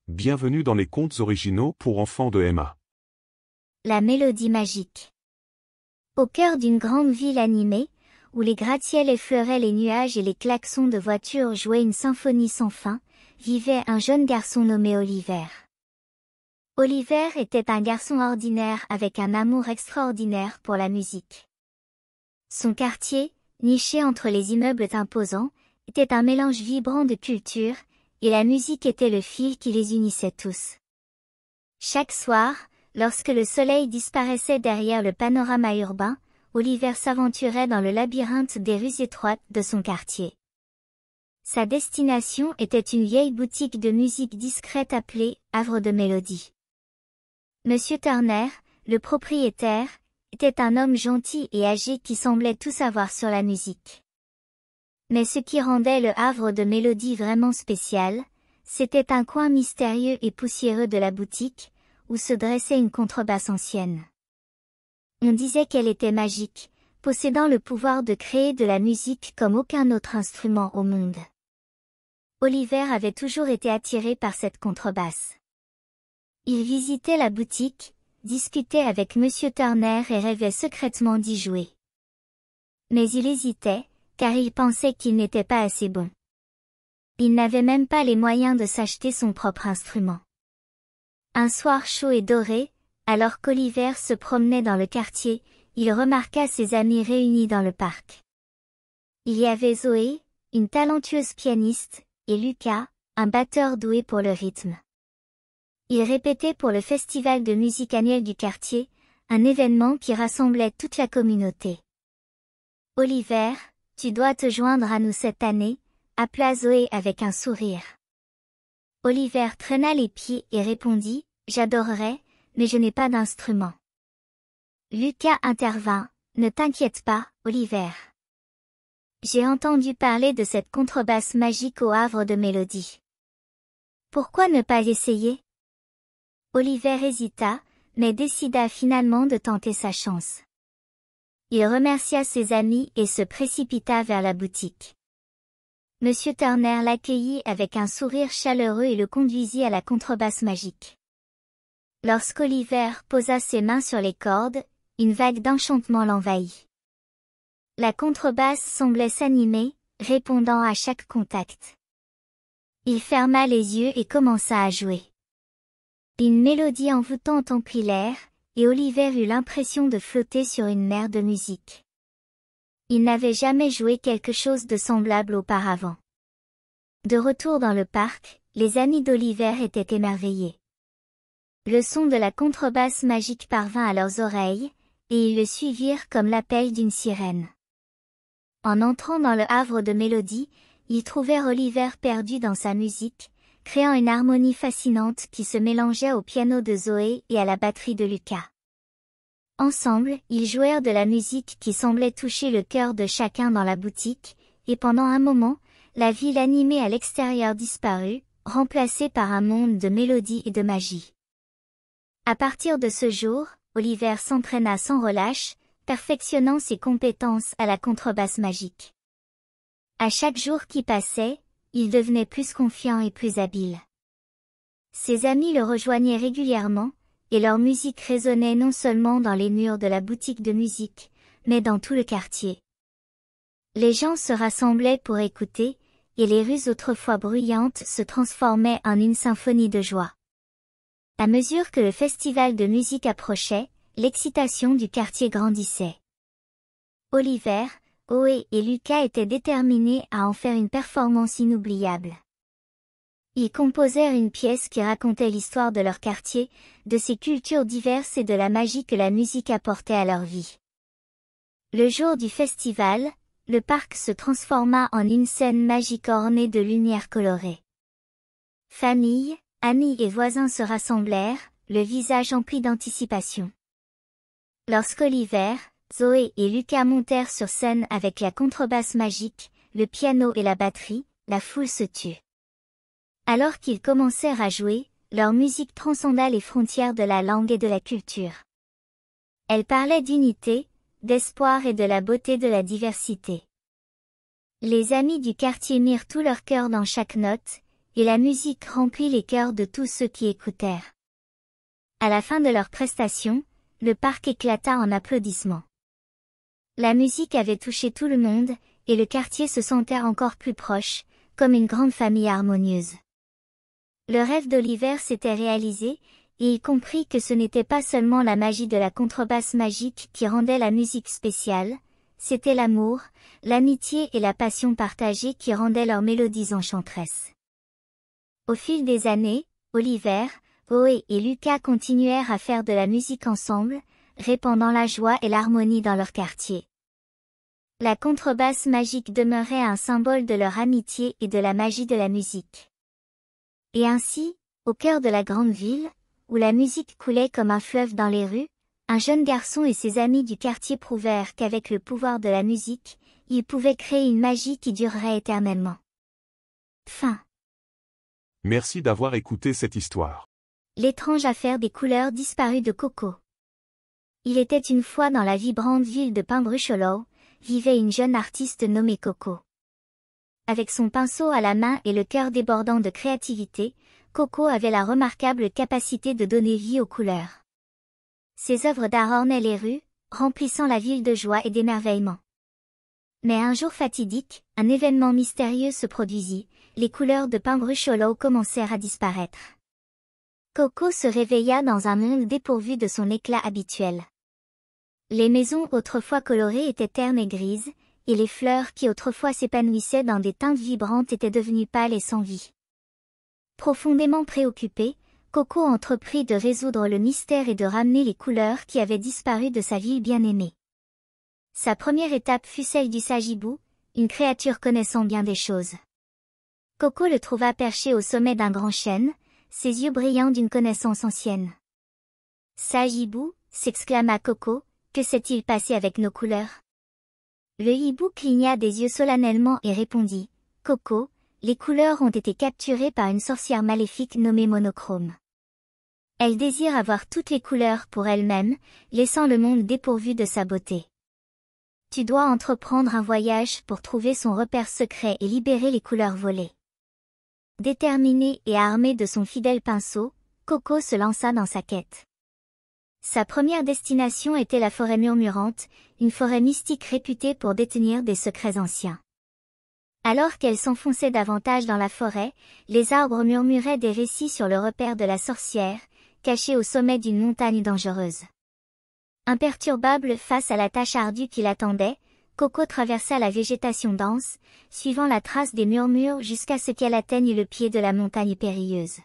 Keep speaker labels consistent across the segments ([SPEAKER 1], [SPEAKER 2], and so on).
[SPEAKER 1] Bienvenue dans les contes originaux pour enfants de Emma.
[SPEAKER 2] La mélodie magique. Au cœur d'une grande ville animée, où les gratte-ciels effleuraient les nuages et les klaxons de voitures jouaient une symphonie sans fin, vivait un jeune garçon nommé Oliver. Oliver était un garçon ordinaire avec un amour extraordinaire pour la musique. Son quartier, niché entre les immeubles imposants, était un mélange vibrant de cultures, et la musique était le fil qui les unissait tous. Chaque soir, lorsque le soleil disparaissait derrière le panorama urbain, Oliver s'aventurait dans le labyrinthe des rues étroites de son quartier. Sa destination était une vieille boutique de musique discrète appelée Havre de Mélodie. Monsieur Turner, le propriétaire, était un homme gentil et âgé qui semblait tout savoir sur la musique. Mais ce qui rendait le Havre de Mélodie vraiment spécial, c'était un coin mystérieux et poussiéreux de la boutique, où se dressait une contrebasse ancienne. On disait qu'elle était magique, possédant le pouvoir de créer de la musique comme aucun autre instrument au monde. Oliver avait toujours été attiré par cette contrebasse. Il visitait la boutique, discutait avec Monsieur Turner et rêvait secrètement d'y jouer. Mais il hésitait, car il pensait qu'il n'était pas assez bon. Il n'avait même pas les moyens de s'acheter son propre instrument. Un soir chaud et doré, alors qu'Oliver se promenait dans le quartier, il remarqua ses amis réunis dans le parc. Il y avait Zoé, une talentueuse pianiste, et Lucas, un batteur doué pour le rythme. Ils répétaient pour le festival de musique annuel du quartier, un événement qui rassemblait toute la communauté. Oliver, tu dois te joindre à nous cette année, appela Zoé avec un sourire. Oliver traîna les pieds et répondit, j'adorerais, mais je n'ai pas d'instrument. Lucas intervint, ne t'inquiète pas, Oliver. J'ai entendu parler de cette contrebasse magique au Havre de Mélodie. Pourquoi ne pas essayer? Oliver hésita, mais décida finalement de tenter sa chance. Il remercia ses amis et se précipita vers la boutique. Monsieur Turner l'accueillit avec un sourire chaleureux et le conduisit à la contrebasse magique. Lorsqu'Oliver posa ses mains sur les cordes, une vague d'enchantement l'envahit. La contrebasse semblait s'animer, répondant à chaque contact. Il ferma les yeux et commença à jouer. Une mélodie envoûtante emplit l'air, et Oliver eut l'impression de flotter sur une mer de musique. Il n'avait jamais joué quelque chose de semblable auparavant. De retour dans le parc, les amis d'Oliver étaient émerveillés. Le son de la contrebasse magique parvint à leurs oreilles, et ils le suivirent comme l'appel d'une sirène. En entrant dans le Havre de Mélodie, ils trouvèrent Oliver perdu dans sa musique, créant une harmonie fascinante qui se mélangeait au piano de Zoé et à la batterie de Lucas. Ensemble, ils jouèrent de la musique qui semblait toucher le cœur de chacun dans la boutique, et pendant un moment, la ville animée à l'extérieur disparut, remplacée par un monde de mélodie et de magie. À partir de ce jour, Oliver s'entraîna sans relâche, perfectionnant ses compétences à la contrebasse magique. À chaque jour qui passait, il devenait plus confiant et plus habile. Ses amis le rejoignaient régulièrement, et leur musique résonnait non seulement dans les murs de la boutique de musique, mais dans tout le quartier. Les gens se rassemblaient pour écouter, et les rues autrefois bruyantes se transformaient en une symphonie de joie. À mesure que le festival de musique approchait, l'excitation du quartier grandissait. Oliver, Zoé et Lucas étaient déterminés à en faire une performance inoubliable. Ils composèrent une pièce qui racontait l'histoire de leur quartier, de ses cultures diverses et de la magie que la musique apportait à leur vie. Le jour du festival, le parc se transforma en une scène magique ornée de lumières colorées. Famille, amis et voisins se rassemblèrent, le visage empli d'anticipation. Lorsqu'Oliver, Zoé et Lucas montèrent sur scène avec la contrebasse magique, le piano et la batterie, la foule se tut. Alors qu'ils commencèrent à jouer, leur musique transcenda les frontières de la langue et de la culture. Elle parlait d'unité, d'espoir et de la beauté de la diversité. Les amis du quartier mirent tout leur cœur dans chaque note, et la musique remplit les cœurs de tous ceux qui écoutèrent. À la fin de leur prestation, le parc éclata en applaudissements. La musique avait touché tout le monde, et le quartier se sentait encore plus proche, comme une grande famille harmonieuse. Le rêve d'Oliver s'était réalisé, et il comprit que ce n'était pas seulement la magie de la contrebasse magique qui rendait la musique spéciale, c'était l'amour, l'amitié et la passion partagée qui rendaient leurs mélodies enchanteresses. Au fil des années, Oliver, Oé et Lucas continuèrent à faire de la musique ensemble, répandant la joie et l'harmonie dans leur quartier. La contrebasse magique demeurait un symbole de leur amitié et de la magie de la musique. Et ainsi, au cœur de la grande ville, où la musique coulait comme un fleuve dans les rues, un jeune garçon et ses amis du quartier prouvèrent qu'avec le pouvoir de la musique, ils pouvaient créer une magie qui durerait éternellement. Fin.
[SPEAKER 1] Merci d'avoir écouté cette histoire.
[SPEAKER 2] L'étrange affaire des couleurs disparues de Coco. Il était une fois dans la vibrante ville de Pembrokeshire, vivait une jeune artiste nommée Coco. Avec son pinceau à la main et le cœur débordant de créativité, Coco avait la remarquable capacité de donner vie aux couleurs. Ses œuvres d'art ornaient les rues, remplissant la ville de joie et d'émerveillement. Mais un jour fatidique, un événement mystérieux se produisit, les couleurs de Pembrokeshire commencèrent à disparaître. Coco se réveilla dans un monde dépourvu de son éclat habituel. Les maisons autrefois colorées étaient ternes et grises, et les fleurs qui autrefois s'épanouissaient dans des teintes vibrantes étaient devenues pâles et sans vie. Profondément préoccupé, Coco entreprit de résoudre le mystère et de ramener les couleurs qui avaient disparu de sa ville bien-aimée. Sa première étape fut celle du sagibou, une créature connaissant bien des choses. Coco le trouva perché au sommet d'un grand chêne, ses yeux brillants d'une connaissance ancienne. « Sagibou » s'exclama Coco, « que s'est-il passé avec nos couleurs ?» Le hibou cligna des yeux solennellement et répondit, « Coco, les couleurs ont été capturées par une sorcière maléfique nommée Monochrome. Elle désire avoir toutes les couleurs pour elle-même, laissant le monde dépourvu de sa beauté. Tu dois entreprendre un voyage pour trouver son repère secret et libérer les couleurs volées. » Déterminé et armé de son fidèle pinceau, Coco se lança dans sa quête. Sa première destination était la forêt murmurante, une forêt mystique réputée pour détenir des secrets anciens. Alors qu'elle s'enfonçait davantage dans la forêt, les arbres murmuraient des récits sur le repère de la sorcière, caché au sommet d'une montagne dangereuse. Imperturbable face à la tâche ardue qui l'attendait, Coco traversa la végétation dense, suivant la trace des murmures jusqu'à ce qu'elle atteigne le pied de la montagne périlleuse.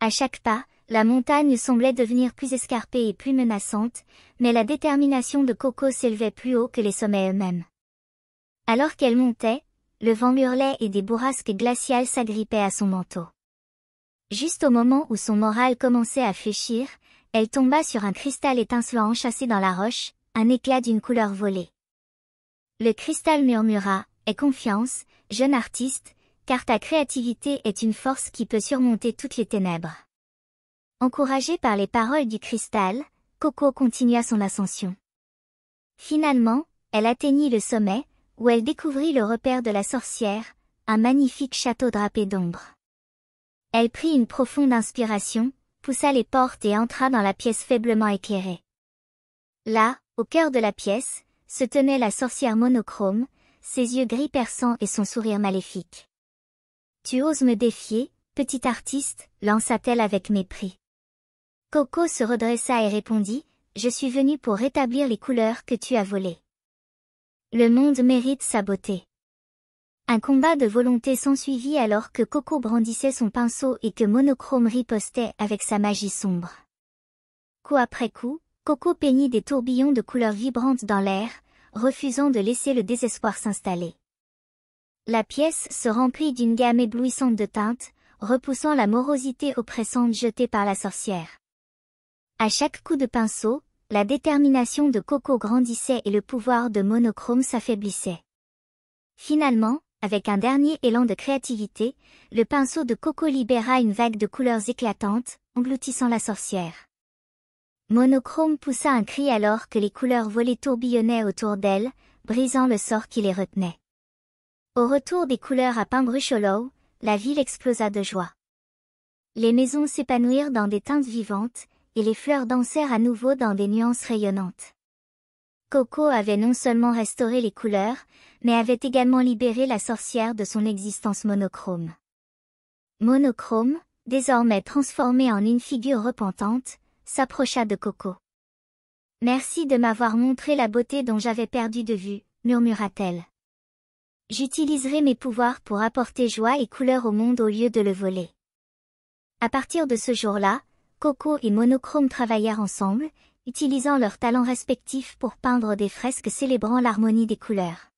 [SPEAKER 2] À chaque pas, la montagne semblait devenir plus escarpée et plus menaçante, mais la détermination de Coco s'élevait plus haut que les sommets eux-mêmes. Alors qu'elle montait, le vent hurlait et des bourrasques glaciales s'agrippaient à son manteau. Juste au moment où son moral commençait à fléchir, elle tomba sur un cristal étincelant enchâssé dans la roche, un éclat d'une couleur volée. Le cristal murmura, « Aie confiance, jeune artiste, car ta créativité est une force qui peut surmonter toutes les ténèbres. » Encouragée par les paroles du cristal, Coco continua son ascension. Finalement, elle atteignit le sommet, où elle découvrit le repère de la sorcière, un magnifique château drapé d'ombre. Elle prit une profonde inspiration, poussa les portes et entra dans la pièce faiblement éclairée. Là, au cœur de la pièce, se tenait la sorcière Monochrome, ses yeux gris perçants et son sourire maléfique. « Tu oses me défier, petit artiste » lança-t-elle avec mépris. Coco se redressa et répondit, « Je suis venue pour rétablir les couleurs que tu as volées. Le monde mérite sa beauté. » Un combat de volonté s'ensuivit alors que Coco brandissait son pinceau et que Monochrome ripostait avec sa magie sombre. Coup après coup, Coco peignit des tourbillons de couleurs vibrantes dans l'air, refusant de laisser le désespoir s'installer. La pièce se remplit d'une gamme éblouissante de teintes, repoussant la morosité oppressante jetée par la sorcière. À chaque coup de pinceau, la détermination de Coco grandissait et le pouvoir de Monochrome s'affaiblissait. Finalement, avec un dernier élan de créativité, le pinceau de Coco libéra une vague de couleurs éclatantes, engloutissant la sorcière. Monochrome poussa un cri alors que les couleurs volées tourbillonnaient autour d'elle, brisant le sort qui les retenait. Au retour des couleurs à Pembrokeshire, la ville explosa de joie. Les maisons s'épanouirent dans des teintes vivantes, et les fleurs dansèrent à nouveau dans des nuances rayonnantes. Coco avait non seulement restauré les couleurs, mais avait également libéré la sorcière de son existence monochrome. Monochrome, désormais transformée en une figure repentante, s'approcha de Coco. « Merci de m'avoir montré la beauté dont j'avais perdu de vue, » murmura-t-elle. « J'utiliserai mes pouvoirs pour apporter joie et couleur au monde au lieu de le voler. » À partir de ce jour-là, Coco et Monochrome travaillèrent ensemble, utilisant leurs talents respectifs pour peindre des fresques célébrant l'harmonie des couleurs.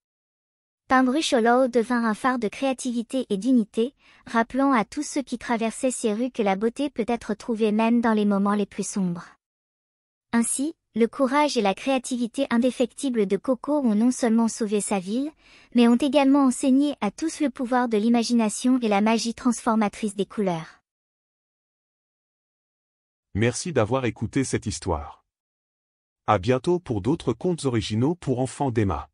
[SPEAKER 2] Paintbrush Hollow devint un phare de créativité et d'unité, rappelant à tous ceux qui traversaient ces rues que la beauté peut être trouvée même dans les moments les plus sombres. Ainsi, le courage et la créativité indéfectibles de Coco ont non seulement sauvé sa ville, mais ont également enseigné à tous le pouvoir de l'imagination et la magie transformatrice des couleurs.
[SPEAKER 1] Merci d'avoir écouté cette histoire. À bientôt pour d'autres contes originaux pour enfants d'Emma.